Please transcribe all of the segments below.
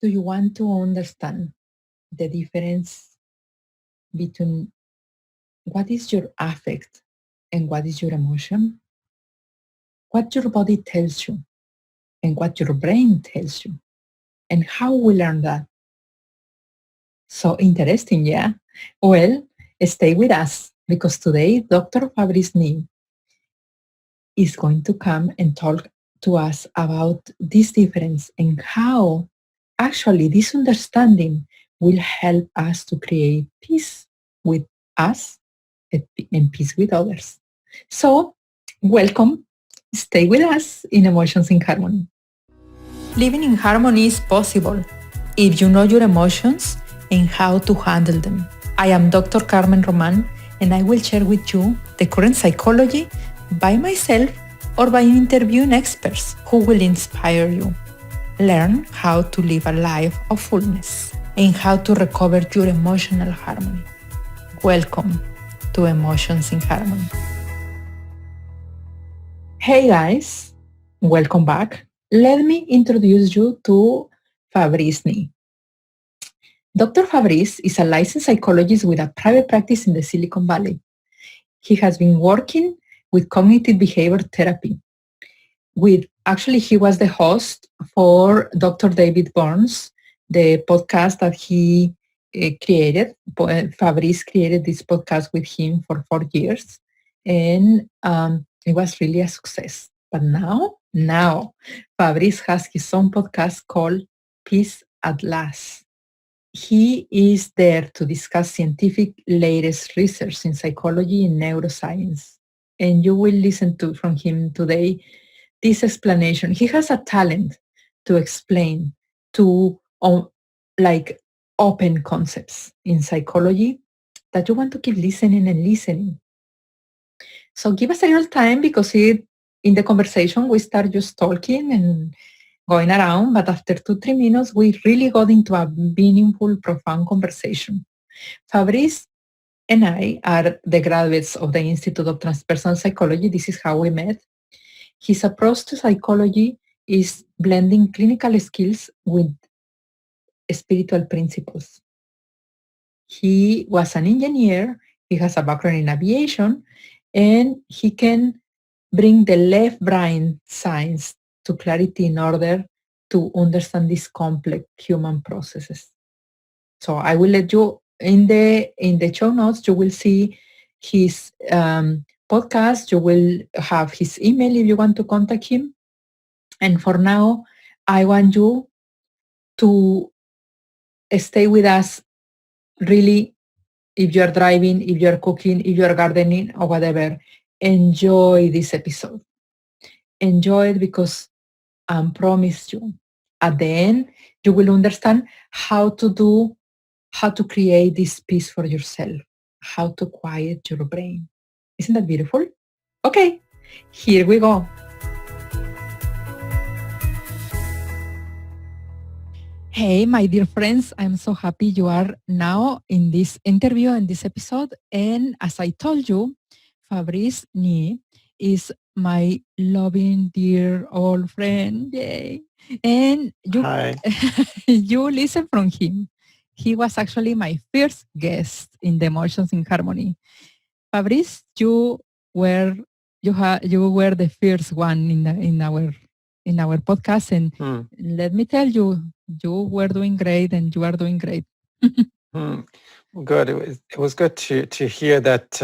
Do you want to understand the difference between what is your affect and what is your emotion? What your body tells you and what your brain tells you, and how we learn that. So interesting, yeah? Well, stay with us because today Dr. Fabrice Nye is going to come and talk to us about this difference and how actually this understanding will help us to create peace with us and peace with others. So, welcome. Stay with us in Emotions in Harmony. Living in harmony is possible if you know your emotions and how to handle them. I am Dr. Carmen Roman, and I will share with you the current psychology by myself or by interviewing experts who will inspire you. Learn how to live a life of fullness and how to recover your emotional harmony. Welcome to Emotions in Harmony. Hey guys, welcome back. Let me introduce you to Fabrice Nye. Dr. Fabrice is a licensed psychologist with a private practice in the Silicon Valley. He has been working with cognitive behavior therapy. He was the host for Dr. David Burns, the podcast that he created. Fabrice created this podcast with him for 4 years, and it was really a success. But now, Fabrice has his own podcast called Peace at Last. He is there to discuss scientific latest research in psychology and neuroscience. And you will listen to from him today this explanation. He has a talent to explain to like open concepts in psychology that you want to keep listening and listening. So give us a little time because in the conversation we start just talking and going around, but after 2-3 minutes, we really got into a meaningful, profound conversation. Fabrice and I are the graduates of the Institute of Transpersonal Psychology. This is how we met. His approach to psychology is blending clinical skills with spiritual principles. He was an engineer, he has a background in aviation, and he can bring the left brain science to clarity in order to understand these complex human processes. So I will let you in the show notes. You will see his podcast. You will have his email if you want to contact him. And for now, I want you to stay with us. Really, if you are driving, if you are cooking, if you are gardening, or whatever, enjoy this episode. Enjoy it because I promise you, at the end, you will understand how to create this peace for yourself, how to quiet your brain. Isn't that beautiful? Okay, here we go. Hey, my dear friends, I'm so happy you are now in this interview and this episode. And as I told you, Fabrice Nye is my loving, dear old friend. Yay. And Hi. you listen from him. He was actually my first guest in the Emotions in Harmony. Fabrice, were you were the first one in our podcast, and Hmm. let me tell you, you were doing great, and you are doing great. Hmm. Good. It was good to hear that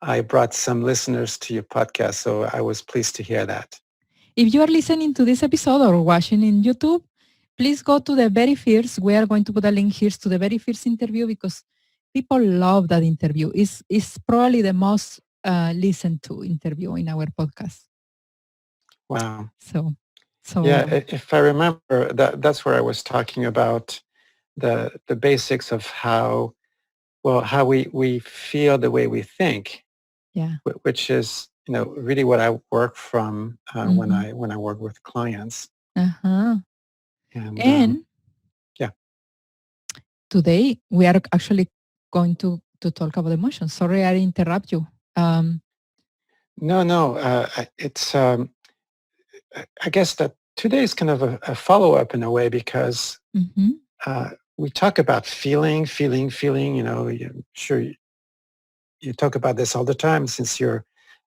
I brought some listeners to your podcast. So I was pleased to hear that. If you are listening to this episode or watching in YouTube, please go to the very first. We are going to put a link here to the very first interview because people love that interview. It's probably the most listened to interview in our podcast. Wow. So, Yeah. so If I remember, that's where I was talking about the basics of how we feel the way we think, yeah. which is really what I work from when Mm-hmm. I work with clients. Uh-huh. And And yeah. today we are actually going to talk about emotions. Sorry, I interrupt you. Um, No, no. It's I guess that today is kind of a follow-up in a way because Mm-hmm. we talk about feeling. I'm sure you talk about this all the time since your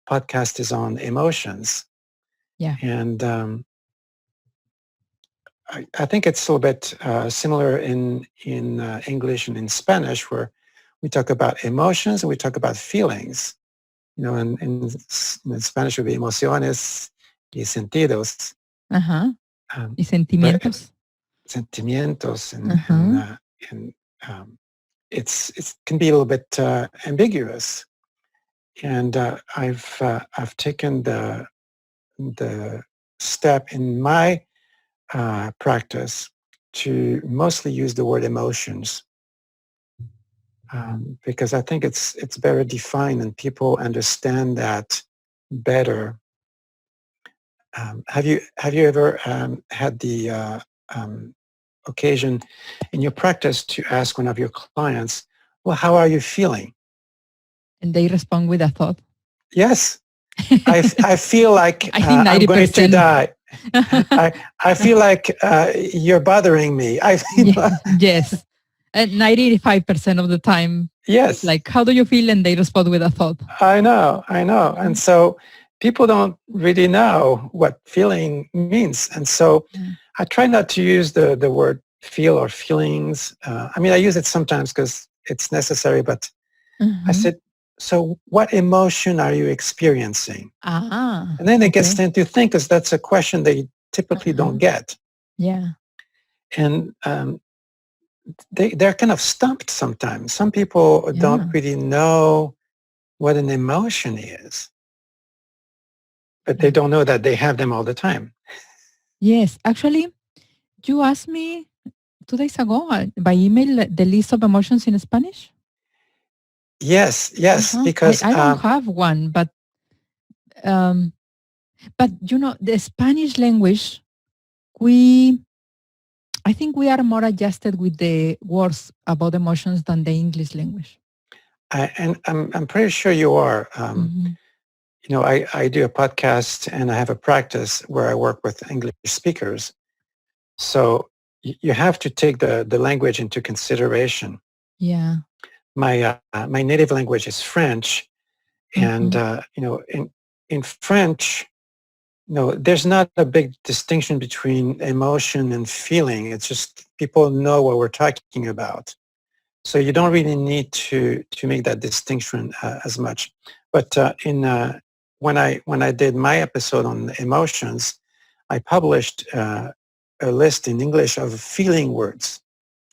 podcast is on emotions. Yeah. And I think it's a little bit similar in English and in Spanish, where we talk about emotions and we talk about feelings. In Spanish would be emociones y sentidos, Uh-huh. um, Y but sentimientos. sentimientos Uh-huh. and it can be a little bit ambiguous. And I've taken the step in my practice to mostly use the word emotions because I think it's better defined and people understand that better. Have you ever had the occasion in your practice to ask one of your clients, "Well, how are you feeling?" And they respond with a thought. Yes, I feel like I think I'm going to 90%. die. I feel like you're bothering me. I feel Yes. And 95% of the time, it's yes, like, how do you feel? And they respond with a thought. I know. And Mhm. so people don't really know what feeling means. And so Yeah. I try not to use the word feel or feelings. I mean, I use it sometimes because it's necessary, but I Uh-huh. said, so what emotion are you experiencing? Ah, And then they get okay. stand to think because that's a question they typically don't Uh-huh. get. Yeah. And they're kind of stumped sometimes. Some people don't Yeah. really know what an emotion is, but they Yeah. don't know that they have them all the time. Yes. Actually, you asked me 2 days ago by email the list of emotions in Spanish. Yes, Uh-huh. because I don't have one, um, but the Spanish language, we I think we are more adjusted with the words about emotions than the English language. and I'm pretty sure you are. Hmm. I do a podcast and I have a practice where I work with English speakers. So you have to take the language into consideration. Yeah. My native language is French, and Hmm. in French, there's not a big distinction between emotion and feeling. It's just people know what we're talking about. So you don't really need to make that distinction as much. But when I did my episode on emotions, I published a list in English of feeling words,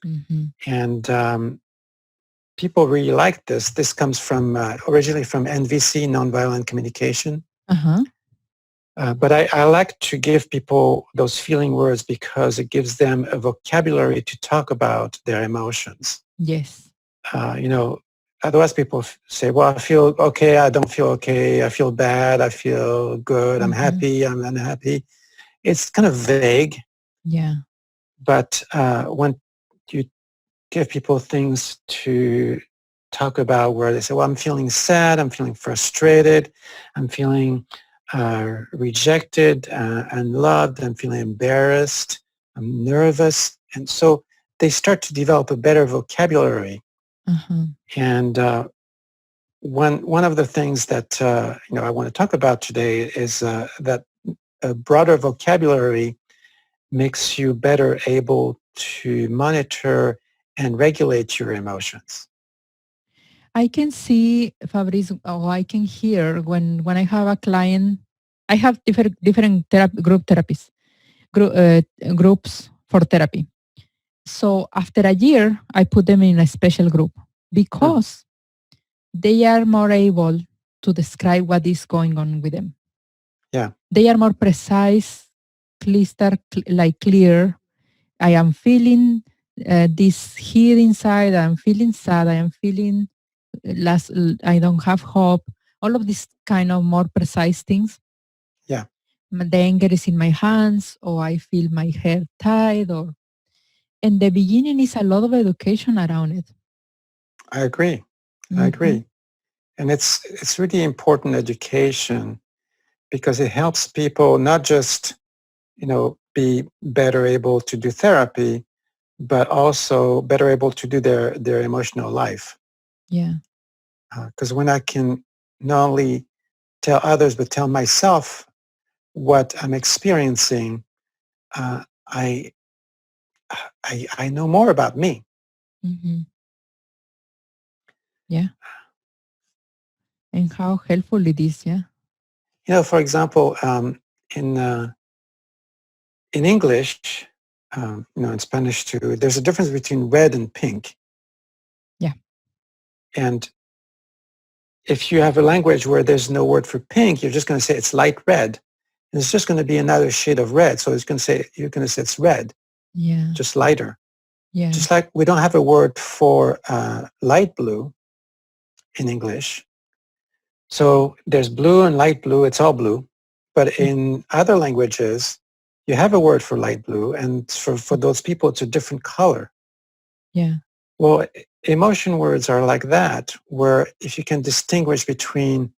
Hmm. and people really liked this. This comes from originally from NVC, nonviolent communication. Uh-huh. But I like to give people those feeling words because it gives them a vocabulary to talk about their emotions. Yes. Uh, you know, Otherwise people say, well, I feel okay, I don't feel okay, I feel bad, I feel good, I'm Hmm. happy, I'm unhappy. It's kind of vague, Yeah. but when you give people things to talk about where they say, well, I'm feeling sad, I'm feeling frustrated, I'm feeling rejected and loved, I'm feeling embarrassed, I'm nervous. And so they start to develop a better vocabulary. Uh-huh. And one of the things that I want to talk about today is that a broader vocabulary makes you better able to monitor and regulate your emotions. I can see, Fabrice, or I can hear when I have a client. I have different group therapies, groups for therapy. So after a year, I put them in a special group Hmm. because they are more able to describe what is going on with them. Yeah, They are more precise, clear. I am feeling this here inside. I am feeling sad. I am feeling last. I don't have hope. All of these kind of more precise things. yeah, The anger is in my hands, or I feel my hair tied, or in the beginning is a lot of education around it. I agree. I Hmm. agree. And it's really important education because it helps people not just, be better able to do therapy, but also better able to do their emotional life. Yeah. Because when I can not only tell others, but tell myself what I'm experiencing, uh, I, I know more about me. Mm-hmm. Yeah. And how helpful it is. Yeah. For example, in English, in Spanish too, there's a difference between red and pink. Yeah. And if you have a language where there's no word for pink, you're just going to say it's light red. And it's just going to be another shade of red. So you're going to say it's red, Yeah. just lighter. Yeah. Just like we don't have a word for light blue in English. So there's blue and light blue, it's all blue. But in other languages, you have a word for light blue, and for those people, it's a different color. Yeah. Well, emotion words are like that, where if you can distinguish between,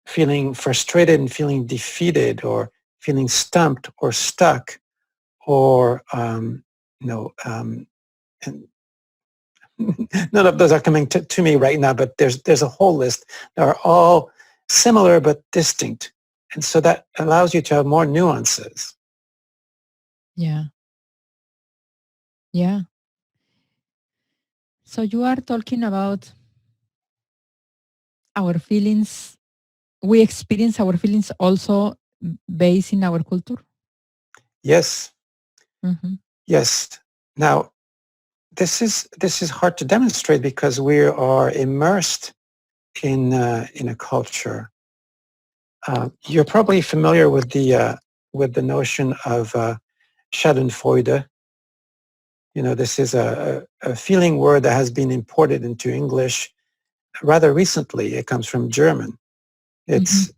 feeling frustrated and feeling defeated, or feeling stumped or stuck, or, and none of those are coming to me right now, but there's a whole list. They are all similar but distinct. And so that allows you to have more nuances. Yeah. Yeah. So you are talking about our feelings. We experience our feelings also based in our culture. Yes, Mm-hmm. yes. Now, this is hard to demonstrate because we are immersed in a culture. You're probably familiar with the notion of Schadenfreude. This is a feeling word that has been imported into English rather recently. It comes from German. Mm-hmm. It's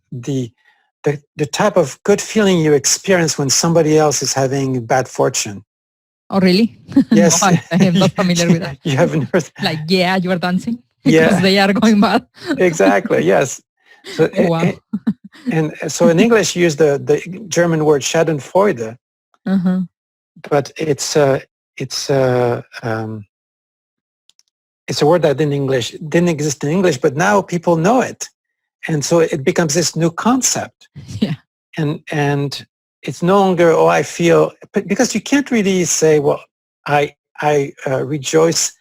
the type of good feeling you experience when somebody else is having bad fortune. Oh, really? No, Yes, I am not familiar with that. you haven't heard. Like, yeah, you are dancing because Yeah, they are going bad. exactly. Yes. So, Oh, wow. and so in English, you use the German word Schadenfreude, Uh-huh. but it's a word that didn't exist in English, but now people know it, and so it becomes this new concept. Yeah. And it's no longer, I feel, because you can't really say, well, I rejoice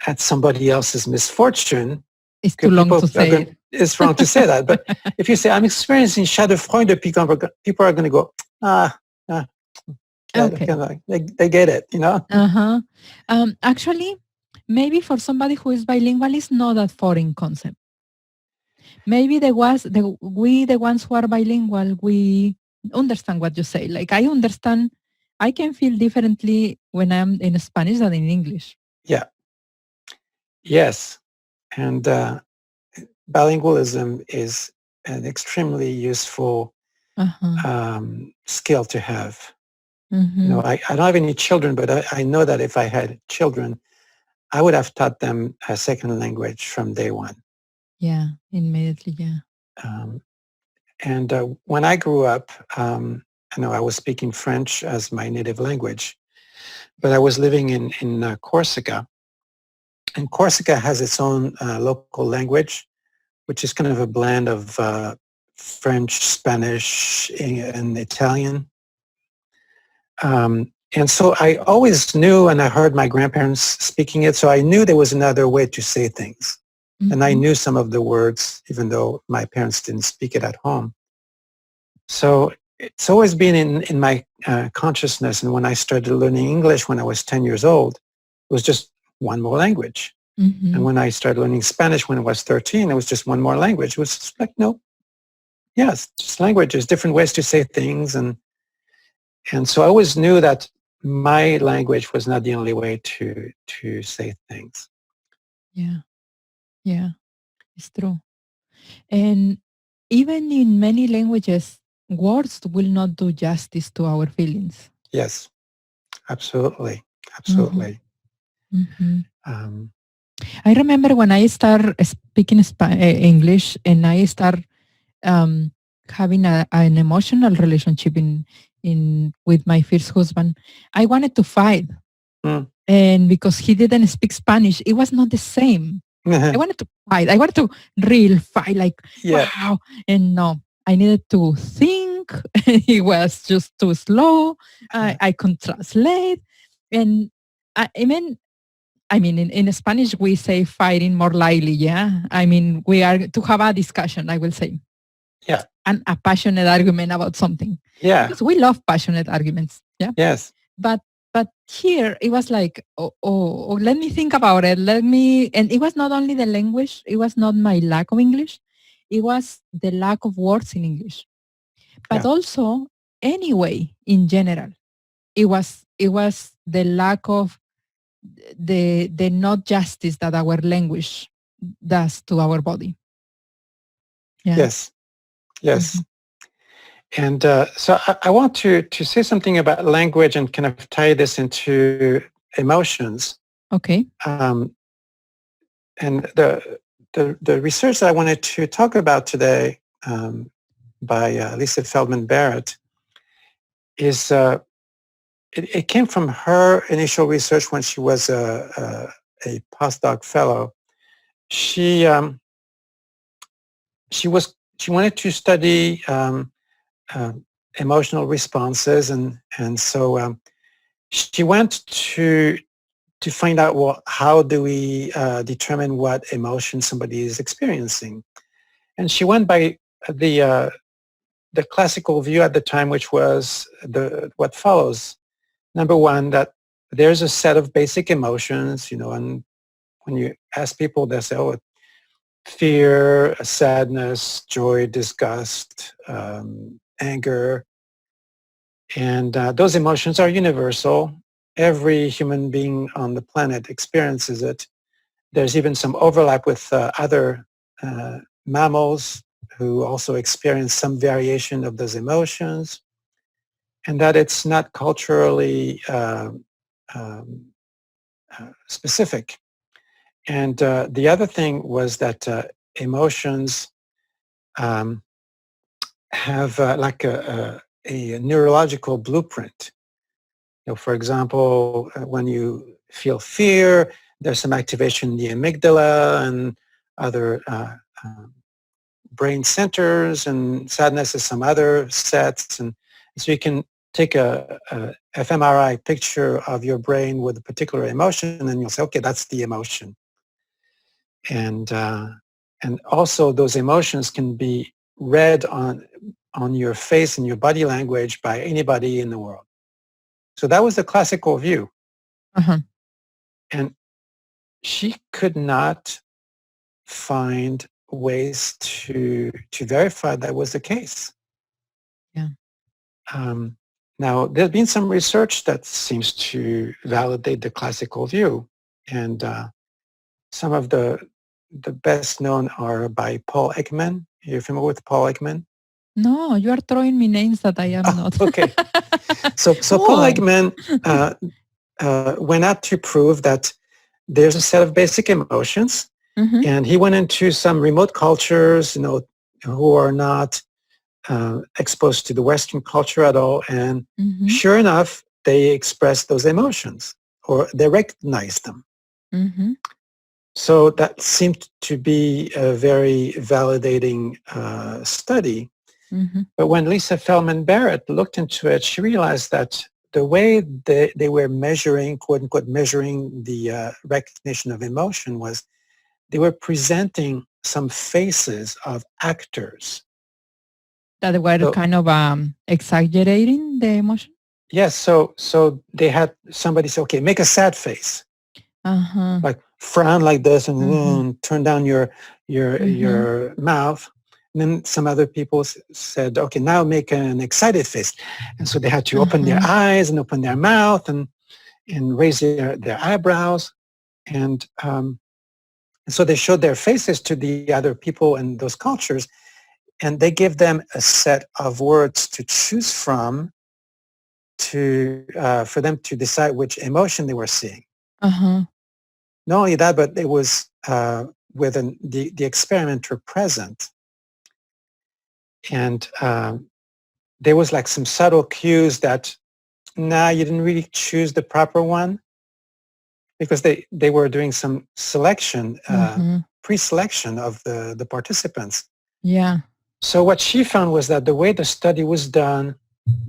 at somebody else's misfortune, It's too because long to say it. it's wrong to say that. But if you say, I'm experiencing Schadenfreude, people are going to go, ah, yeah, Okay. they get it, Uh-huh. Actually, maybe for somebody who is bilingual, it's not that foreign concept. Maybe the ones who are bilingual, we understand what you say. Like I understand, I can feel differently when I'm in Spanish than in English. Yeah. Yes. And bilingualism is an extremely useful Uh-huh. skill to have. Mm-hmm. I don't have any children, but I know that if I had children, I would have taught them a second language from day one. Yeah, immediately, yeah. Um, and when I grew up, I was speaking French as my native language, but I was living in Corsica. And Corsica has its own local language, which is kind of a blend of French, Spanish, and Italian. And so I always knew, and I heard my grandparents speaking it, so I knew there was another way to say things. And I Mm-hmm. knew some of the words, even though my parents didn't speak it at home. So it's always been in my consciousness. And when I started learning English when I was 10 years old, it was just one more language. Mm-hmm. And when I started learning Spanish when I was 13, it was just one more language. It was just like, no, yes, just languages, different ways to say things. And so I always knew that my language was not the only way to say things. Yeah, yeah, it's true. And even in many languages, words will not do justice to our feelings. Yes, absolutely, Mm-hmm. absolutely. Mm-hmm. Um, I remember when I start speaking English and I start having an emotional relationship in with my first husband, I wanted to fight. Mm. And because he didn't speak Spanish, it was not the same. I wanted to fight. I wanted to real fight, like, Yeah. wow. And no, I needed to think. It was just too slow. I couldn't translate. And I mean, in Spanish, we say fighting more lightly. Yeah. I mean, we are to have a discussion, I will say, Yeah. and a passionate argument about something, Yeah. because we love passionate arguments. Yeah. Yes. But here it was like, oh, let me think about it. And it was not only the language, it was not my lack of English, it was the lack of words in English. But Yeah. also, anyway, in general, it was the lack of the not justice that our language does to our body. Yeah. Yes. Yes. Mhm. And so I want to say something about language and kind of tie this into emotions. Okay. Um, and the research that I wanted to talk about today by Lisa Feldman Barrett is it came from her initial research when she was a postdoc fellow. She she wanted to study emotional responses, and so she went to find out, well, how do we determine what emotion somebody is experiencing? And she went by the the classical view at the time, which was the what follows. Number one, that there's a set of basic emotions, and when you ask people, they say, oh, fear, sadness, joy, disgust, anger. And those emotions are universal. Every human being on the planet experiences it. There's even some overlap with other mammals who also experience some variation of those emotions, and that it's not culturally um, specific. And the other thing was that emotions um, have like a neurological blueprint. For example, when you feel fear, there's some activation in the amygdala and other brain centers, and sadness is some other sets. And so you can take a fMRI picture of your brain with a particular emotion, and you'll say, okay, that's the emotion. And also those emotions can be read on your face and your body language by anybody in the world. So that was the classical view. Uh-huh. And she could not find ways to verify that was the case. Yeah. Now, there's been some research that seems to validate the classical view, and some of the best known are by Paul Ekman. You're familiar with Paul Ekman? No, you are throwing me names that I am Oh, not. okay. So Paul Oh. Ekman went out to prove that there's a set of basic emotions, Mhm. and he went into some remote cultures, who are not exposed to the Western culture at all. And Mhm. sure enough, they express those emotions or they recognize them. Mhm. So that seemed to be a very validating study. Mhm. But when Lisa Feldman Barrett looked into it, she realized that the way they were measuring, quote unquote, measuring the recognition of emotion was they were presenting some faces of actors. That were So kind of exaggerating the emotion. yes, so they had somebody say, okay, make a sad face, Uh-huh. like frown like this, and Mhm. turn down Mhm. your mouth. And then some other people said, okay, now make an excited face. And so they had to open their Uh-huh. eyes and open their mouth and raise their eyebrows. And so they showed their faces to the other people in those cultures, and they give them a set of words to choose from for them to decide which emotion they were seeing. Uh-huh. Not only that, but it was with the experimenter present. And there was like some subtle cues that, nah, you didn't really choose the proper one, because they were doing some selection, pre-selection of the participants. Yeah. So what she found was that the way the study was done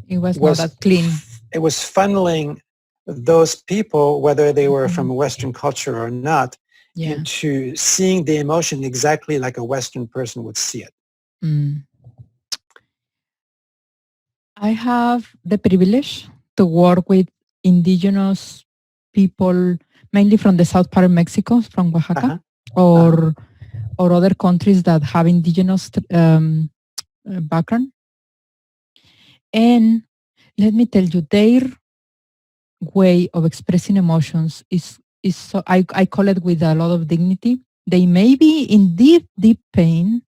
It was not was that clean. it was funneling those people, whether they were from a Western culture or not, Yeah. into seeing the emotion exactly like a Western person would see it. I have the privilege to work with indigenous people, mainly from the south part of Mexico, from Oaxaca, Uh-huh. or other countries that have indigenous background. And let me tell you, their way of expressing emotions is so, I call it with a lot of dignity. They may be in deep, deep pain,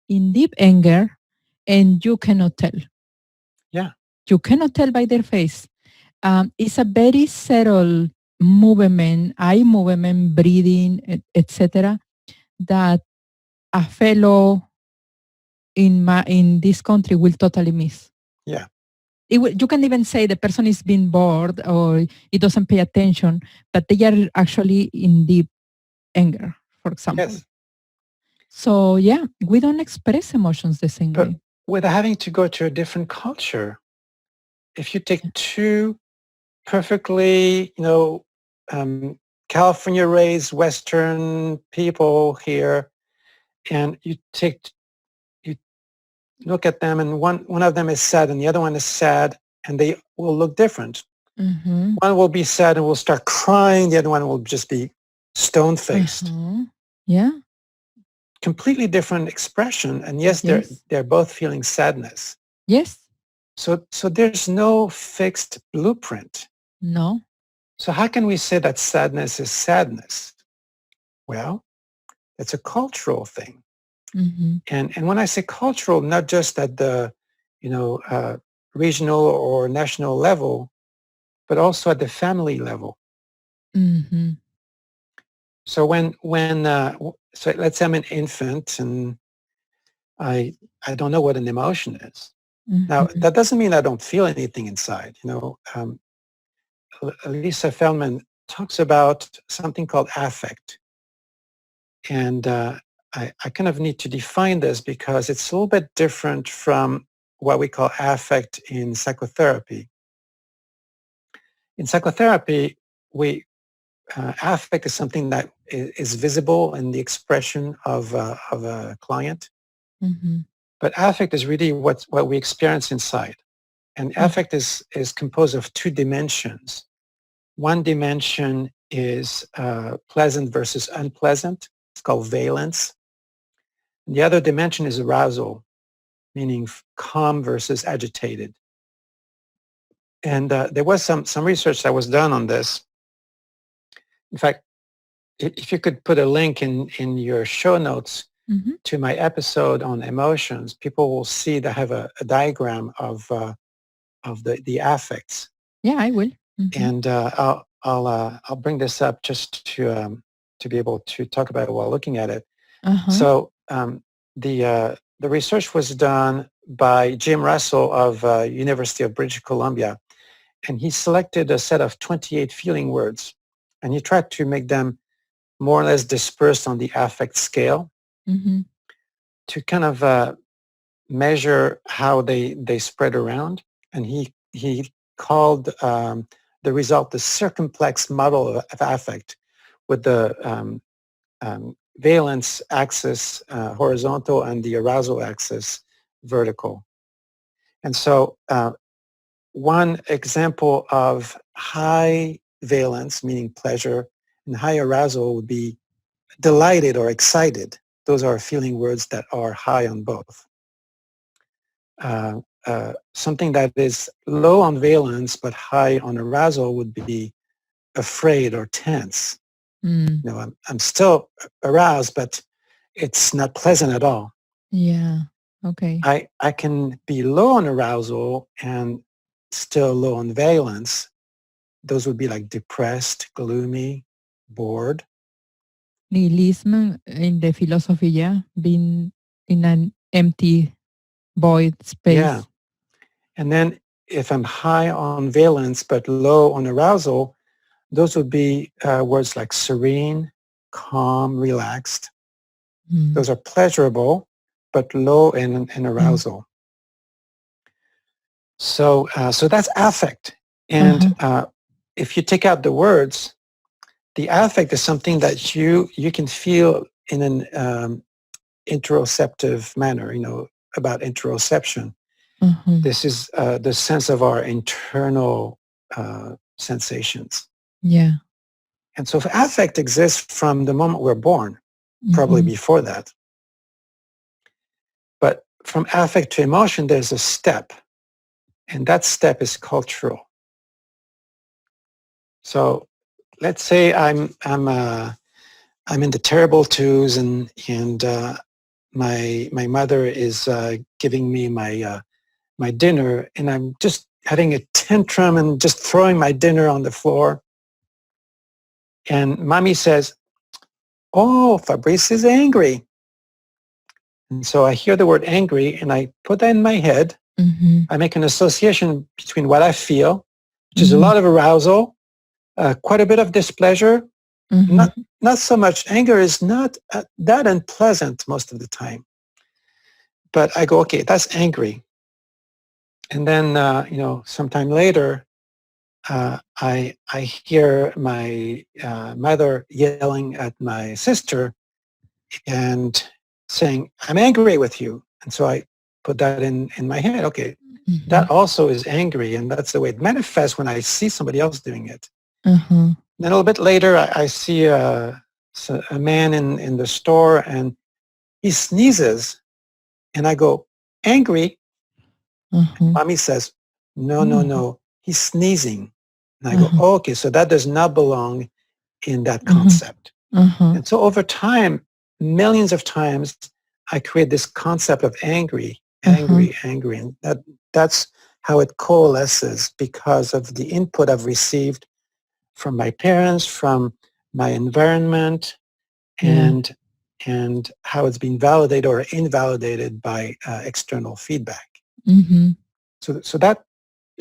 in deep anger, and you cannot tell. Yeah. You cannot tell by their face. It's a very subtle movement, eye movement, breathing, etc., that a fellow in this country will totally miss. Yeah. You can even say the person is being bored or it doesn't pay attention, but they are actually in deep anger, for example. Yes. So yeah, we don't express emotions the same But way. without having to go to a different culture, if you take two perfectly, California raised Western people here, and you look at them, and one of them is sad and the other one is sad, and they will look different. One will be sad and will start crying. The other one will just be stone-faced. Yeah. Completely different expression. And yes, Yes. they're both feeling sadness. Yes. So there's no fixed blueprint. No. So how can we say that sadness is sadness? Well, it's a cultural thing. And when I say cultural, not just at the, regional or national level, but also at the family level. So so let's say I'm an infant and I don't know what an emotion is. Now, that doesn't mean I don't feel anything inside. Lisa Feldman talks about something called affect. And I kind of need to define this because it's a little bit different from what we call affect in psychotherapy. In psychotherapy, affect is something that is visible in the expression of a client. But affect is really what we experience inside. And affect is composed of two dimensions. One dimension is pleasant versus unpleasant. It's called valence. And the other dimension is arousal, meaning calm versus agitated. And there was some research that was done on this. In fact, if you could put a link in your show notes to my episode on emotions, people will see that I have a diagram of the affects. Yeah, I will. And I'll bring this up just to be able to talk about it while looking at it. So the research was done by Jim Russell of University of British Columbia, and he selected a set of 28 feeling words, and he tried to make them more or less dispersed on the affect scale to kind of measure how they spread around. And he called the result the circumplex model of affect, with the valence axis horizontal and the arousal axis vertical. And so one example of high valence, meaning pleasure, and high arousal would be delighted or excited. Those are feeling words that are high on both. Something that is low on valence but high on arousal would be afraid or tense. I'm still aroused, but it's not pleasant at all. Yeah. Okay. I can be low on arousal and still low on valence. Those would be like depressed, gloomy, bored. Nihilism in the philosophy, yeah, being in an empty void Yeah. space. And then if I'm high on valence but low on arousal, those would be words like serene, calm, relaxed. Mm. Those are pleasurable, but low in arousal. So that's affect. And if you take out the words, the affect is something that you can feel in an interoceptive manner, about interoception. This is the sense of our internal sensations. Yeah. And so affect exists from the moment we're born, probably before that. But from affect to emotion, there's a step, and that step is cultural. So let's say I'm in the terrible twos, and my mother is giving me my dinner, and I'm just having a tantrum and just throwing my dinner on the floor. And mommy says, "Oh, Fabrice is angry." And so I hear the word angry, and I put that in my head. I make an association between what I feel, which is a lot of arousal, quite a bit of displeasure. Not so much. Anger is not that unpleasant most of the time. But I go, okay, that's angry. And then, sometime later, I hear my mother yelling at my sister and saying, "I'm angry with you." And so I put that in my head. Okay, that also is angry, and that's the way it manifests when I see somebody else doing it. Then a little bit later, I see a man in the store, and he sneezes, and I go, "Angry?" Mommy says, no, he's sneezing. And I go, oh, okay, so that does not belong in that concept. And so over time, millions of times, I create this concept of angry. And that's how it coalesces because of the input I've received from my parents, from my environment, and how it's been validated or invalidated by external feedback. So that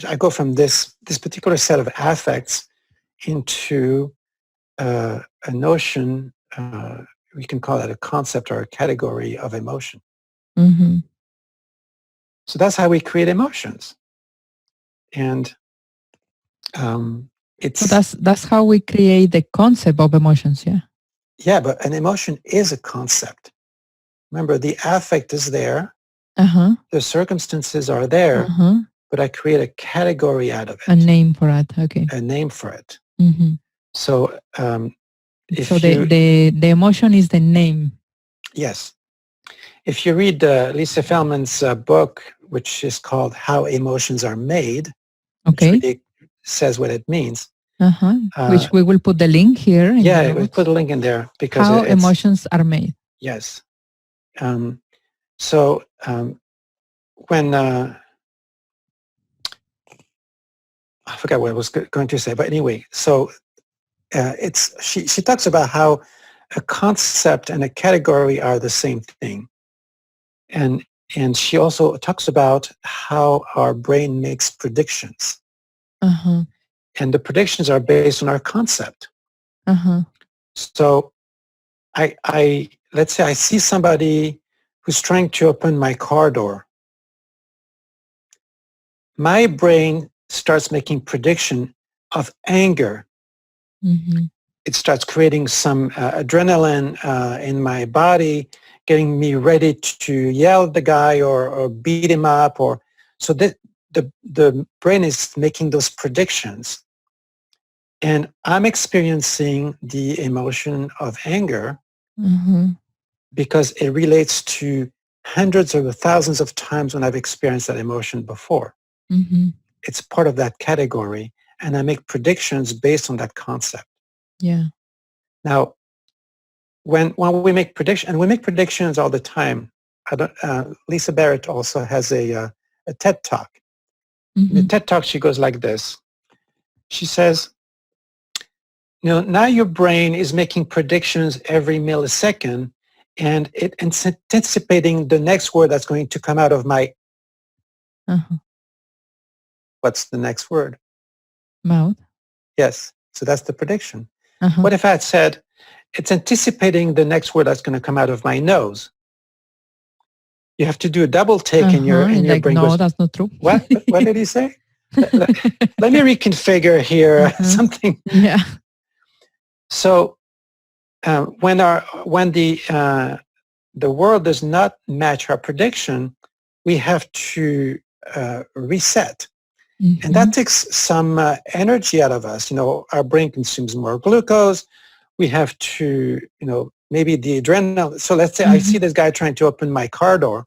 I go from this particular set of affects into a notion, we can call it a concept or a category of emotion. So that's how we create emotions. And it's... So that's how we create the concept of emotions, yeah? Yeah, but an emotion is a concept. Remember, the affect is there. The circumstances are there, but I create a category out of it. A name for it, okay. A name for it. So the emotion is the name. Yes. If you read Lisa Feldman's book, which is called How Emotions Are Made, which really says what it means. Which we will put the link here. Yeah, we'll put a link in there because How emotions are made. Yes. So when I forgot what I was going to say, but anyway, so she talks about how a concept and a category are the same thing. And she also talks about how our brain makes predictions. And the predictions are based on our concept. So let's say I see somebody who's trying to open my car door. My brain starts making prediction of anger. It starts creating some adrenaline in my body, getting me ready to yell at the guy or beat him up. So the brain is making those predictions. And I'm experiencing the emotion of anger because it relates to hundreds or thousands of times when I've experienced that emotion before. It's part of that category, and I make predictions based on that concept. Yeah. Now, when we make predictions, and we make predictions all the time. Lisa Barrett also has a TED Talk. In the TED Talk, she goes like this. She says, now your brain is making predictions every millisecond, and it's anticipating the next word that's going to come out of my Uh-huh. What's the next word? Mouth. Yes. So that's the prediction. Uh-huh. What if I had said, it's anticipating the next word that's going to come out of my nose? You have to do a double take in your And like, brain. no, Goes, that's not true. what did he say? Let me reconfigure here something. Yeah. So when the world does not match our prediction, we have to reset. Mm-hmm. And that takes some energy out of us. Our brain consumes more glucose. We have to, maybe the adrenaline. So let's say I see this guy trying to open my car door,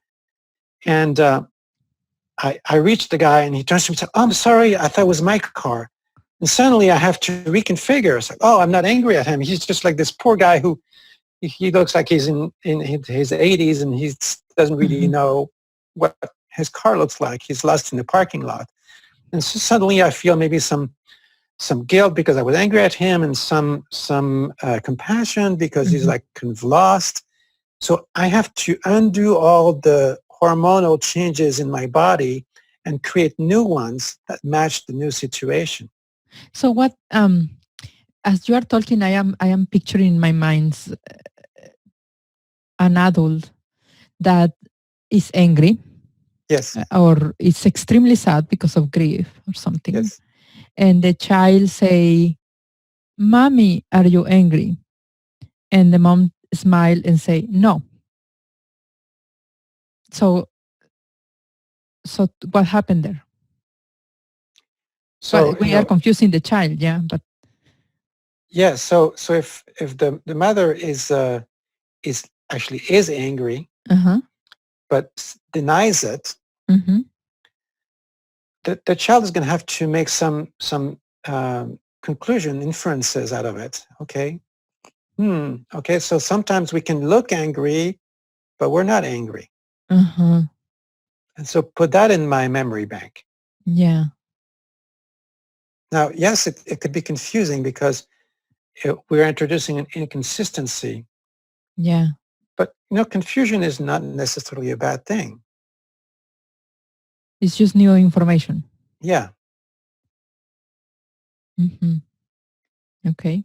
and I reach the guy, and he turns to me and says, "Oh, I'm sorry, I thought it was my car." And suddenly I have to reconfigure. It's like, oh, I'm not angry at him. He's just like this poor guy who he looks like he's in his 80s, and he doesn't really know what his car looks like. He's lost in the parking lot. And so suddenly I feel maybe some guilt because I was angry at him, and some compassion because he's like kind of lost. So I have to undo all the hormonal changes in my body and create new ones that match the new situation. So what, as you are talking, I am picturing in my mind an adult that is angry. Yes. Or is extremely sad because of grief or something. Yes. And the child say, "Mommy, are you angry?" And the mom smile and say, "No." So what happened there? So we are confusing the child, yeah. But yeah, so if the mother is actually is angry, but denies it, the child is going to have to make some conclusion, inferences out of it. Okay. Okay. So sometimes we can look angry, but we're not angry. And so put that in my memory bank. Yeah. Now, yes, it could be confusing because we're introducing an inconsistency. Yeah. But, confusion is not necessarily a bad thing. It's just new information. Yeah. Okay.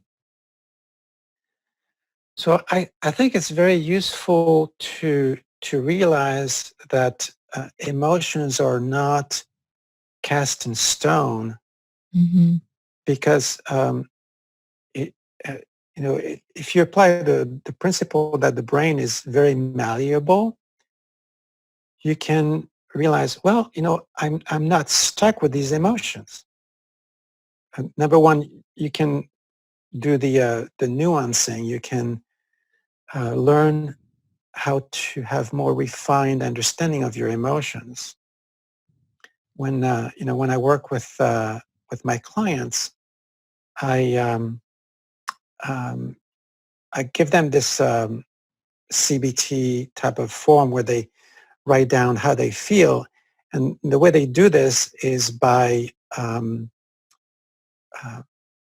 So I think it's very useful to realize that emotions are not cast in stone, because if you apply the principle that the brain is very malleable, you can realize, well, I'm not stuck with these emotions. Number one, you can do the nuancing. You can learn how to have more refined understanding of your emotions. When I work with my clients, I give them this CBT type of form where they write down how they feel, and the way they do this is by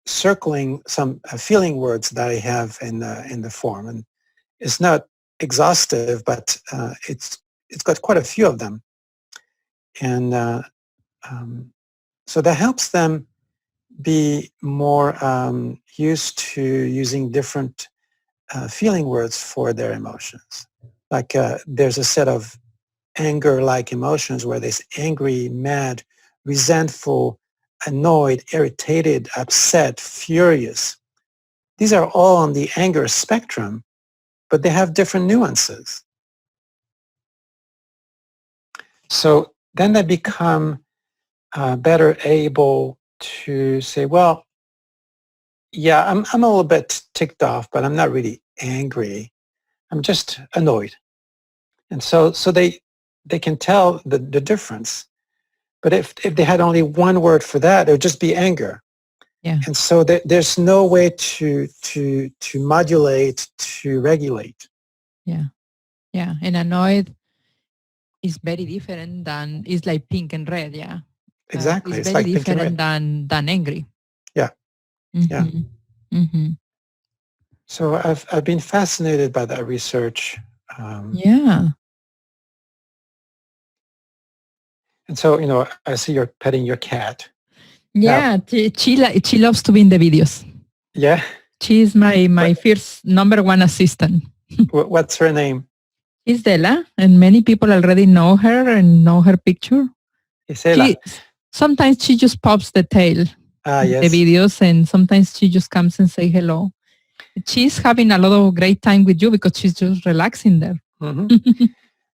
circling some feeling words that I have in the form, and it's not exhaustive, but it's got quite a few of them, and so that helps them be more used to using different feeling words for their emotions. Like there's a set of anger-like emotions where there's angry, mad, resentful, annoyed, irritated, upset, furious. These are all on the anger spectrum, but they have different nuances. So then they become better able to say, well, yeah, I'm a little bit ticked off, but I'm not really angry. I'm just annoyed. And so they can tell the difference. But if they had only one word for that, it would just be anger. Yeah. And so there's no way to modulate, to regulate. Yeah. Yeah. And annoyed is very different than, it's like pink and red. Yeah. Exactly. It's It's very like pink and different red. than angry. Yeah. Yeah. So I've been fascinated by that research. Yeah. And so, I see you're petting your cat. Now, Yeah, she loves to be in the videos. yeah. She is my What, first number one assistant. what's her name? She's Della, and many people already know her and know her picture. Isela. She sometimes she just pops the tail Ah, the yes. videos, and sometimes she just comes and say hello. She's having a lot of great time with you because she's just relaxing there. Hmm.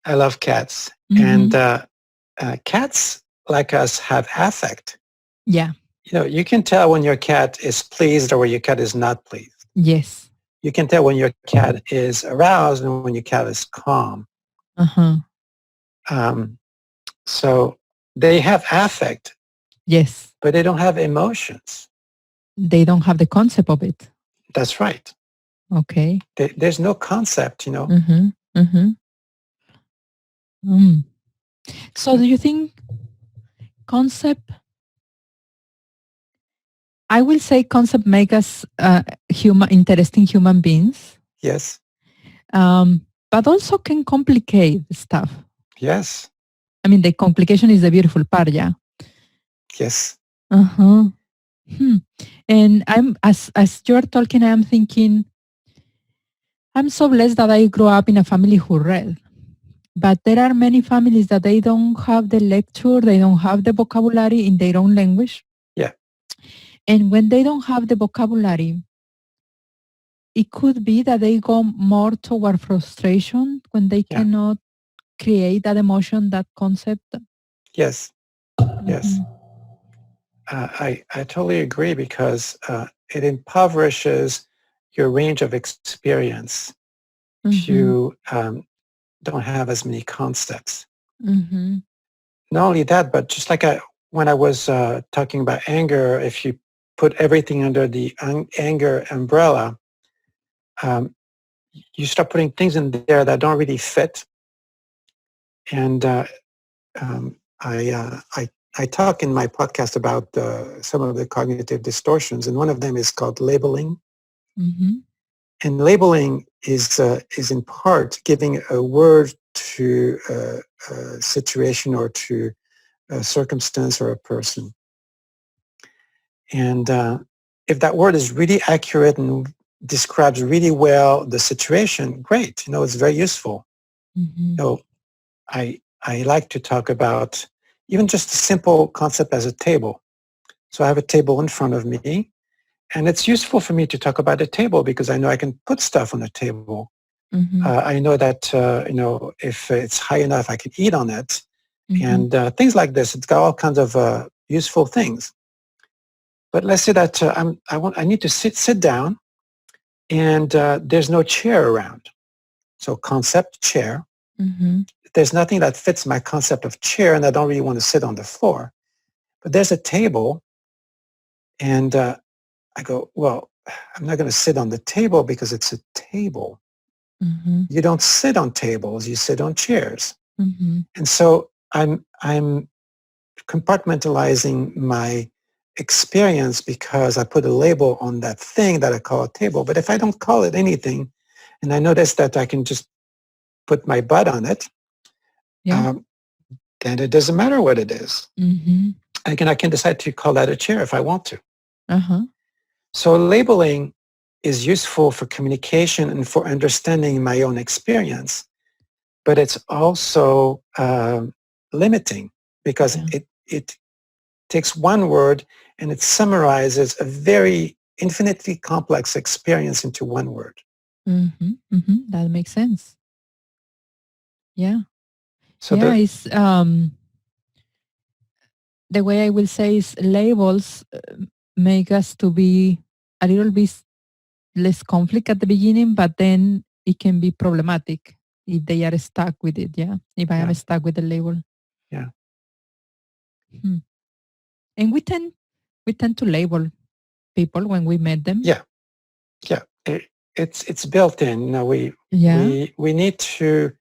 I love cats. Mhm. And cats, like us, have affect. Yeah. You can tell when your cat is pleased or when your cat is not pleased. Yes. You can tell when your cat is aroused and when your cat is calm. Uh-huh. Um, so they have affect, Yes. but they don't have emotions. They don't have the concept of it. That's right. Okay. There's no concept. Mm-hmm. Mm-hmm. Mm. So do you think concept, I will say concept make us interesting human beings, Yes. but also can complicate stuff. Yes. I mean, the complication is the beautiful part, yeah. Yes. Uh-huh. Hmm. And I'm as you're talking, I'm thinking, I'm so blessed that I grew up in a family who read. But there are many families that they don't have the lecture, they don't have the vocabulary in their own language. Yeah. And when they don't have the vocabulary, it could be that they go more toward frustration when they Yeah. cannot create that emotion, that concept. Yes. Yes. Mhm. I totally agree because it impoverishes your range of experience if Mhm. you don't have as many concepts. Mhm. Not only that, but just like when I was talking about anger, if you put everything under the anger umbrella, um, you start putting things in there that don't really fit. And um, I, uh, I, I talk in my podcast about some of the cognitive distortions, and one of them is called labeling. Mhm. And labeling is in part giving a word to a situation or to a circumstance or a person. And if that word is really accurate and describes really well the situation, great. It's very useful. Mhm. I like to talk about even just a simple concept as a table. So I have a table in front of me, and it's useful for me to talk about a table because I know I can put stuff on the table. Mhm. I know that, if it's high enough, I can eat on it. Mhm. And things like this. It's got all kinds of useful things. But let's say that I need to sit down, and there's no chair around. So concept chair. Mhm. There's nothing that fits my concept of chair, and I don't really want to sit on the floor. But there's a table, and I go, well, I'm not going to sit on the table because it's a table. Mhm. You don't sit on tables, you sit on chairs. Mhm. And so I'm compartmentalizing my experience because I put a label on that thing that I call a table. But if I don't call it anything, and I notice that I can just put my butt on it, Yeah. um, then it doesn't matter what it is. Mhm. I can decide to call that a chair if I want to. Uh-huh. So labeling is useful for communication and for understanding my own experience, but it's also limiting because Yeah. it takes one word and it summarizes a very infinitely complex experience into one word. Mhm. Mhm. That makes sense. Yeah. So Yeah, it's the way I will say is labels make us to be a little bit less conflict at the beginning, but then it can be problematic if they are stuck with it. Yeah. If I am yeah, stuck with the label. yeah, Hmm. And we tend to label people when we met them. yeah, yeah. It's built in. Yeah. We need to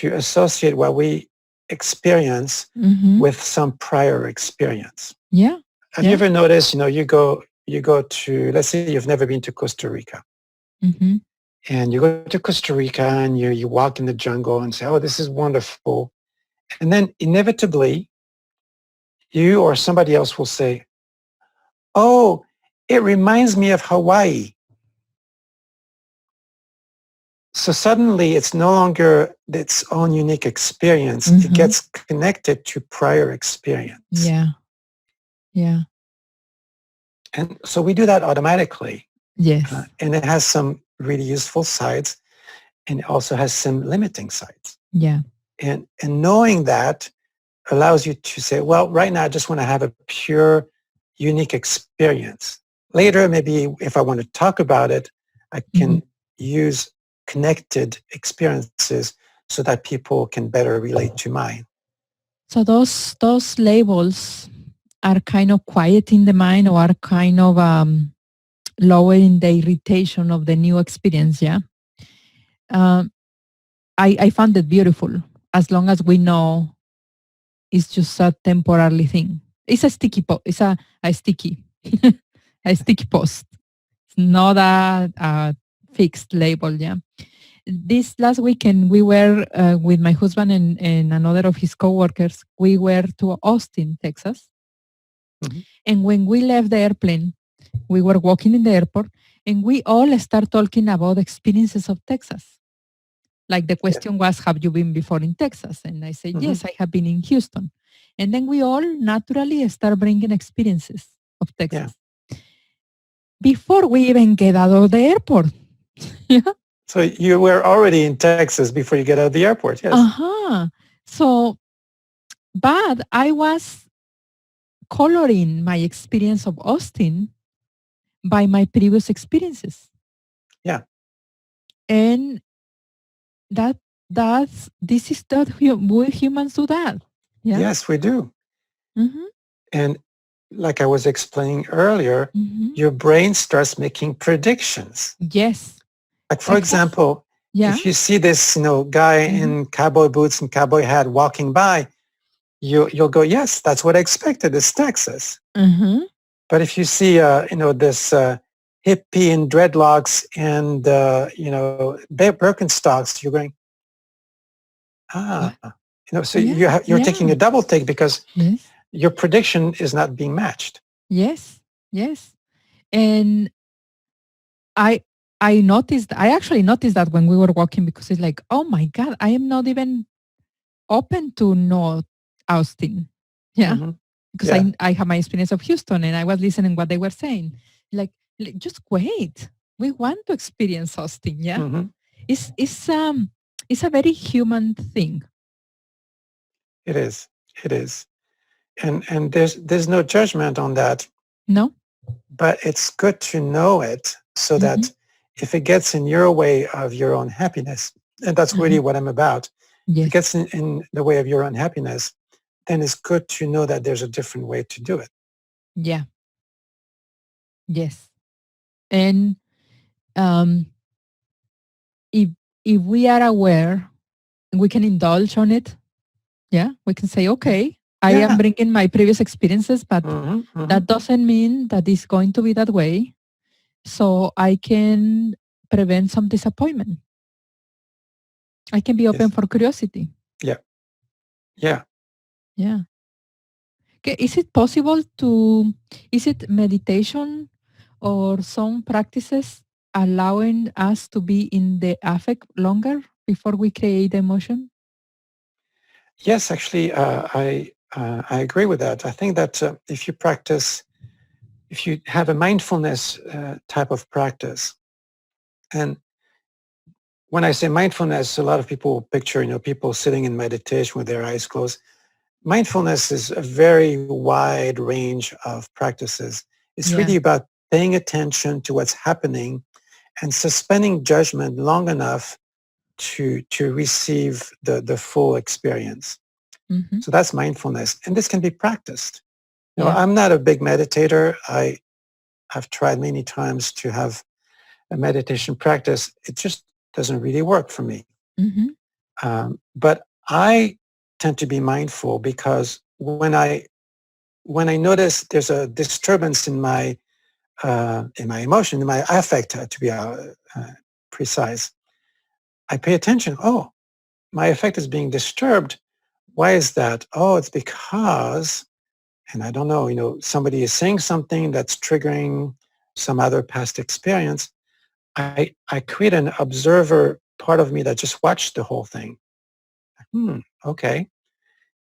associate what we experience Mm-hmm. with some prior experience. Yeah. Have you Yeah. ever noticed, you go to, let's say you've never been to Costa Rica, Mm-hmm. and you go to Costa Rica and you walk in the jungle and say, oh, this is wonderful. And then inevitably you or somebody else will say, oh, it reminds me of Hawaii. So suddenly it's no longer its own unique experience. It Mm-hmm. gets connected to prior experience. Yeah. Yeah. And so we do that automatically. Yes. And it has some really useful sides, and it also has some limiting sides. Yeah. And knowing that allows you to say, well, right now I just want to have a pure, unique experience. Later, maybe if I want to talk about it, I can use connected experiences so that people can better relate to mine. So those labels are kind of quieting the mind, or are kind of lowering the irritation of the new experience. Yeah. Um, I found it beautiful, as long as we know it's just a temporary thing. It's a sticky it's a sticky a sticky post. It's not a fixed label. Yeah. This last weekend we were with my husband and another of his coworkers. We were to Austin, Texas, Mm-hmm. and when we left the airplane, we were walking in the airport, and we all start talking about experiences of Texas. Like the Yeah. question was, have you been before in Texas? And I said, Mm-hmm. yes, I have been in Houston. And then we all naturally start bringing experiences of Yeah. Texas before we even get out of the airport. Yeah. So you were already in Texas before you get out of the airport. Yes. Uh-huh. So, but I was coloring my experience of Austin by my previous experiences. Yeah. And that's this is that we humans do that. Yeah. Yes, we do. Mm-hmm. And like I was explaining earlier, Mm-hmm. your brain starts making predictions. Yes. Like, for Exactly. example, Yeah. if you see this, guy Mm-hmm. in cowboy boots and cowboy hat walking by, you'll go, yes, that's what I expected. It's Texas. Mm-hmm. But if you see, this hippie in dreadlocks and, Birkenstocks, you're going, What? so Yeah. you're taking a double take because Yes. your prediction is not being matched. Yes. Yes. And I I actually noticed that when we were walking, because it's like, oh my God, I am not even open to know Austin. Yeah. Mm-hmm. Because Yeah. I have my experience of Houston, and I was listening what they were saying. Like, just wait. We want to experience Austin. Yeah. Mm-hmm. It's it's a very human thing. It is. It is. And there's no judgment on that, No? but it's good to know it so Mm-hmm. that if it gets in your way of your own happiness, and that's Uh-huh. really what I'm about, if it Yes. gets in the way of your own happiness, then it's good to know that there's a different way to do it. Yeah. Yes. And um, if if we are aware, we can indulge on it. Yeah, we can say, okay, I am Yeah. bringing my previous experiences, but Mm-hmm. Mm-hmm. that doesn't mean that it's going to be that way. So I can prevent some disappointment. I can be open Yes. for curiosity. Yeah. Yeah. Yeah. Okay. Is it possible to, is it meditation or some practices allowing us to be in the affect longer before we create emotion? Yes, actually, I agree with that. I think that if you have a mindfulness type of practice, and when I say mindfulness, a lot of people picture, people sitting in meditation with their eyes closed. Mindfulness is a very wide range of practices. It's Yeah. really about paying attention to what's happening and suspending judgment long enough to receive the full experience. Mm-hmm. So that's mindfulness. And this can be practiced. Yeah. I'm not a big meditator. I've tried many times to have a meditation practice. It just doesn't really work for me. Mm-hmm. But I tend to be mindful because when I notice there's a disturbance in my emotion, in my affect, to be precise, I pay attention. Oh, my affect is being disturbed. Why is that? Oh, it's because and I don't know, somebody is saying something that's triggering some other past experience, I create an observer part of me that just watched the whole thing. Okay.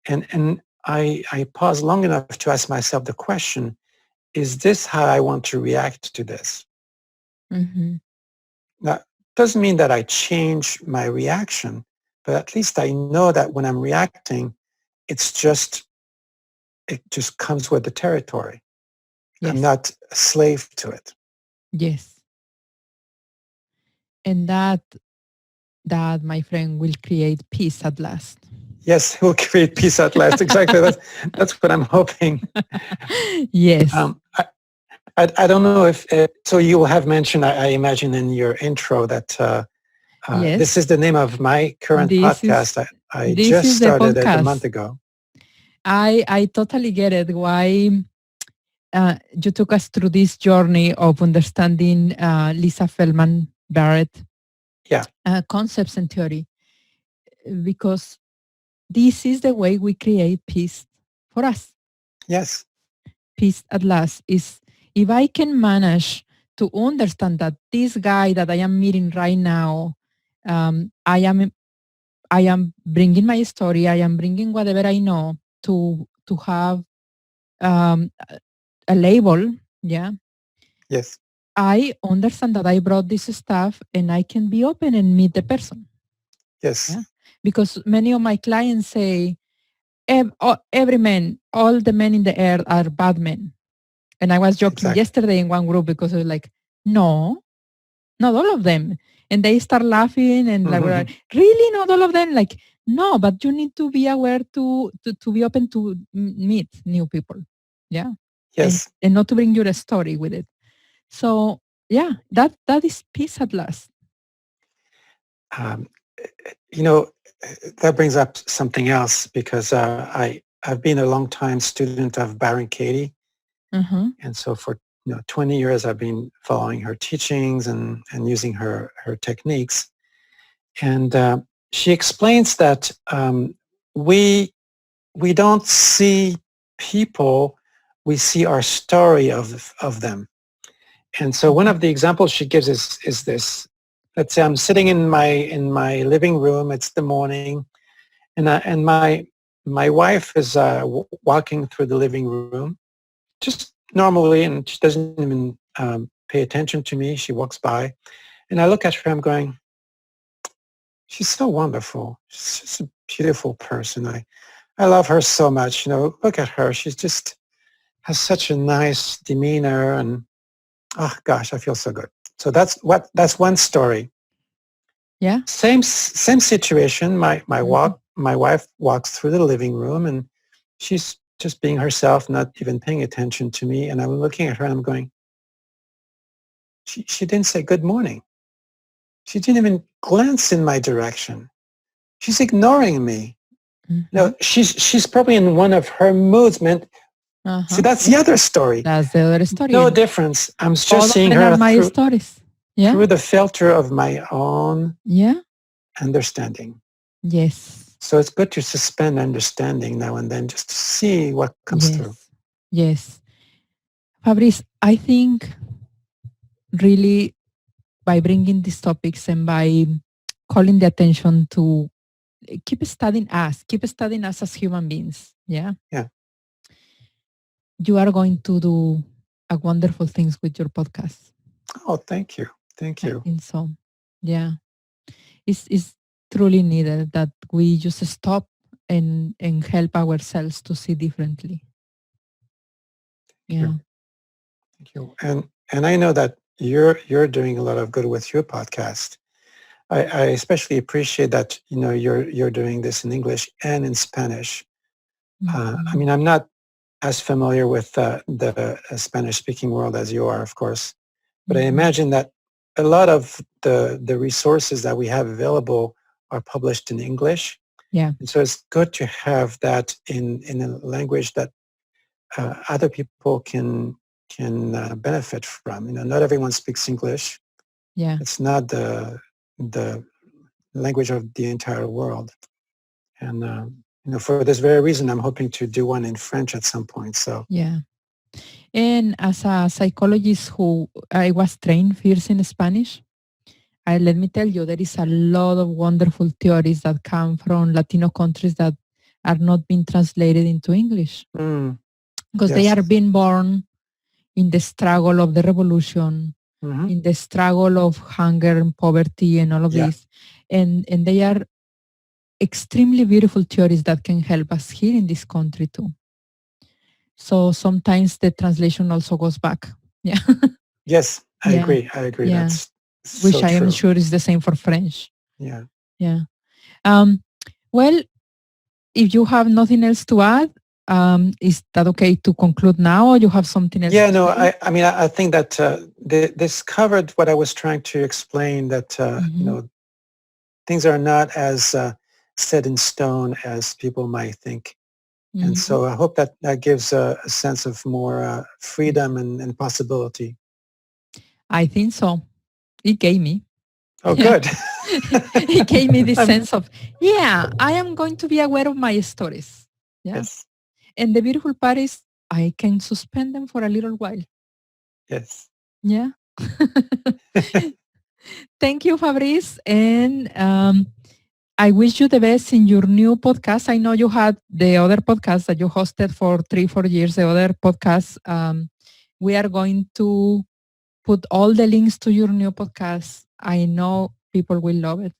And I pause long enough to ask myself the question, is this how I want to react to this? Mhm. Now, doesn't mean that I change my reaction, but at least I know that when I'm reacting, it just comes with the territory. I'm Yes. not a slave to it. Yes. And that, my friend, will create peace at last. Yes, we'll create peace at last. Exactly. That's what I'm hoping. Yes. I don't know if, so you will have mentioned, I imagine in your intro that this is Yes. the name of my current This podcast. is I this just is the started it a month podcast. ago. I totally get it. Why you took us through this journey of understanding Lisa Feldman Barrett Yeah. concepts and theory, because this is the way we create peace for us. Yes. Peace at last is if I can manage to understand that this guy that I am meeting right now, um, I am I am bringing my story. I am bringing whatever I know to have um, a label. Yeah, Yes. I understand that I brought this stuff, and I can be open and meet the person. Yes. Yeah, because many of my clients say every man, all the men in the earth are bad men. And I was joking Exactly. yesterday in one group because I was like, no, not all of them. And they start laughing and like, we're Mm-hmm. like, really not all of them? Like, no, but you need to be aware to be open to meet new people. Yeah. Yes. And not to bring your story with it. So yeah, that is peace at last. Um, you know, that brings up something else because I've been a long time student of Byron Katie. Uh-huh. And so for 20 years, I've been following her teachings and using her techniques. And she explains that we don't see people, we see our story of them. And so one Mhm. of the examples she gives is this. Let's say I'm sitting in my living room. It's the morning, and my wife is walking through the living room, just normally, and she doesn't even pay attention to me. She walks by, and I look at her. I'm going, she's so wonderful. She's just a beautiful person. I love her so much. Look at her. She's just has such a nice demeanor, and oh gosh, I feel so good. So that's one story. Yeah. Same situation. Mhm. My wife walks through the living room, and she's just being herself, not even paying attention to me. And I'm looking at her and I'm going, she didn't say good morning. She didn't even glance in my direction. She's ignoring me. Mhm. She's probably in one of her moods, man. See, Uh-huh. that's the other story. That's the other story. No And difference. I'm all just of seeing them are her my through stories. Yeah. through the filter of my own Yeah. understanding. Yes. So it's good to suspend understanding now and then just to see what comes through. Yes. Yes. Fabrice, I think really by bringing these topics and by calling the attention to keep studying us as human beings. Yeah. Yeah. You are going to do a wonderful things with your podcast. Oh, thank you. Thank I you. think so. Yeah. It's truly needed that we just stop and help ourselves to see differently. Thank you. Yeah. Thank you. And I know that you're doing a lot of good with your podcast. I especially appreciate that you're doing this in English and in Spanish. I Mhm. mean, I'm not as familiar with the Spanish-speaking world as you are, of course, but I Mhm. imagine that a lot of the resources that we have available are published in English, Yeah. and so it's good to have that in a language that other people can benefit from. Not everyone speaks English. Yeah. It's not the language of the entire world, and for this very reason, I'm hoping to do one in French at some point. So Yeah. And as a psychologist who I was trained first in Spanish, let me tell you, there is a lot of wonderful theories that come from Latino countries that are not being translated into English because they yes. are being born in the struggle of the revolution, in the struggle of hunger and poverty and all of Yeah. this. And they are extremely beautiful theories that can help us here in this country too. So sometimes the translation also goes back. Yeah. Yes, I Yeah. agree. I agree. Yeah. That's Which so I am true. sure is the same for French. Yeah. Yeah. Well, if you have nothing else to add, is that okay to conclude now, or you have something else Yeah, to no, say? I mean, I think that this covered what I was trying to explain, that, things are not as set in stone as people might think. And so I hope that that gives a sense of more freedom and possibility. I think so. It gave me. Oh, Yeah. good. It gave me this I'm, sense of, yeah, I am going to be aware of my stories. Yeah. yes, And the beautiful part is I can suspend them for a little while. yes. Yeah. Thank you, Fabrice. And I wish you the best in your new podcast. I know you had the other podcast that you hosted for 3-4 years, the other podcast. We are going to put all the links to your new podcast. I know people will love it.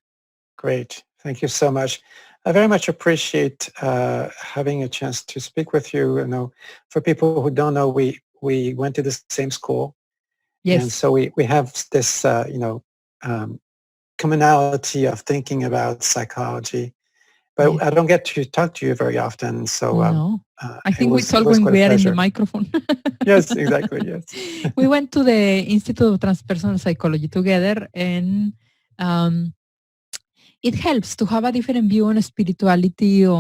Great. Thank you so much. I very much appreciate having a chance to speak with you. For people who don't know, we went to the same school. And Yes. so we have this, commonality of thinking about psychology. But Yes. I don't get to talk to you very often. So No. I it think we was it talk was when quite a we are in the pleasure. microphone. Yes, exactly. Yes. We went to the Institute of Transpersonal Psychology together, and it helps to have a different view on spirituality, Yeah.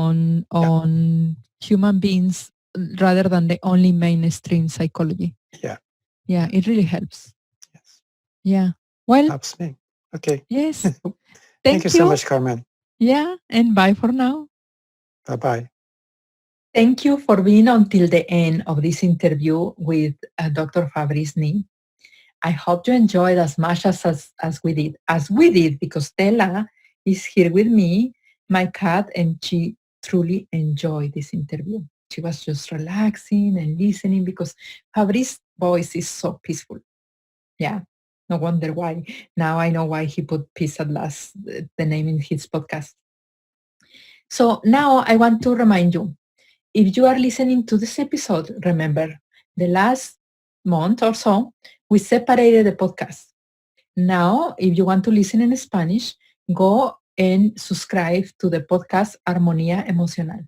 on human beings, rather than the only mainstream psychology. Yeah. Yeah, it really helps. Yes. Yeah. Well, Helps me. Okay. yes. Thank you Thank so you. much, Carmen. Yeah, and bye for now. Bye-bye. Thank you for being until the end of this interview with Dr. Fabrice Nye. I hope you enjoyed as much as we did. As we did, because Stella is here with me, my cat, and she truly enjoyed this interview. She was just relaxing and listening because Fabrice's voice is so peaceful. Yeah, no wonder why. Now I know why he put Peace at Last, the name in his podcast. So now I want to remind you, if you are listening to this episode, remember the last month or so, we separated the podcast. Now, if you want to listen in Spanish, go and subscribe to the podcast Armonía Emocional.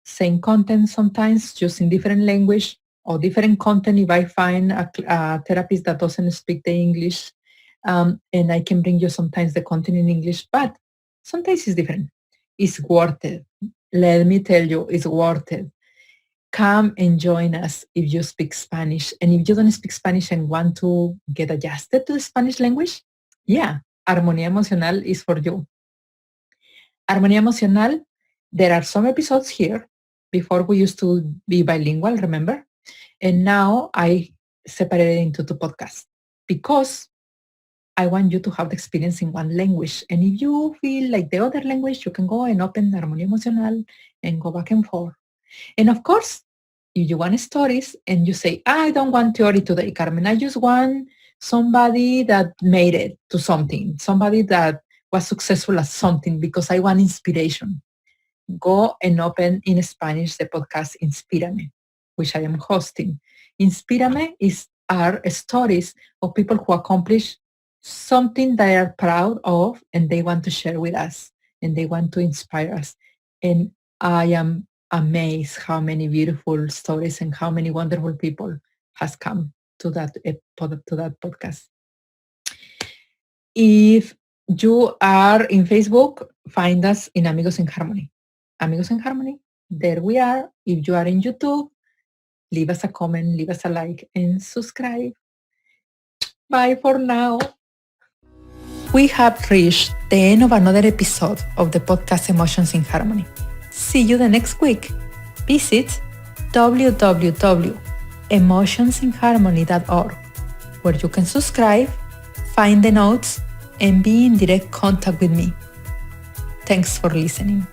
Same content sometimes, just in different language or different content if I find a therapist that doesn't speak the English. And I can bring you sometimes the content in English, but sometimes it's different. It's worth it. Let me tell you, it's worth it. Come and join us if you speak Spanish. And if you don't speak Spanish and want to get adjusted to the Spanish language, yeah, Armonía Emocional is for you. Armonía Emocional, there are some episodes here. Before we used to be bilingual, remember? And now I separated into two podcasts because I want you to have the experience in one language. And if you feel like the other language, you can go and open Armonía Emocional and go back and forth. And of course, if you want stories and you say, I don't want theory today, Carmen, I just want somebody that made it to something, somebody that was successful at something because I want inspiration. Go and open in Spanish the podcast Inspírame, which I am hosting. Inspírame are stories of people who accomplish something they are proud of and they want to share with us and they want to inspire us. And I am amazed how many beautiful stories and how many wonderful people has come to that podcast. If you are in Facebook, find us in Amigos in Harmony. Amigos in Harmony, there we are. If you are in YouTube, leave us a comment, leave us a like, and subscribe. Bye for now. we have reached the end of another episode of the podcast Emotions in Harmony. See you the next week. Visit www.emotionsinharmony.org, where you can subscribe, find the notes, and be in direct contact with me. Thanks for listening.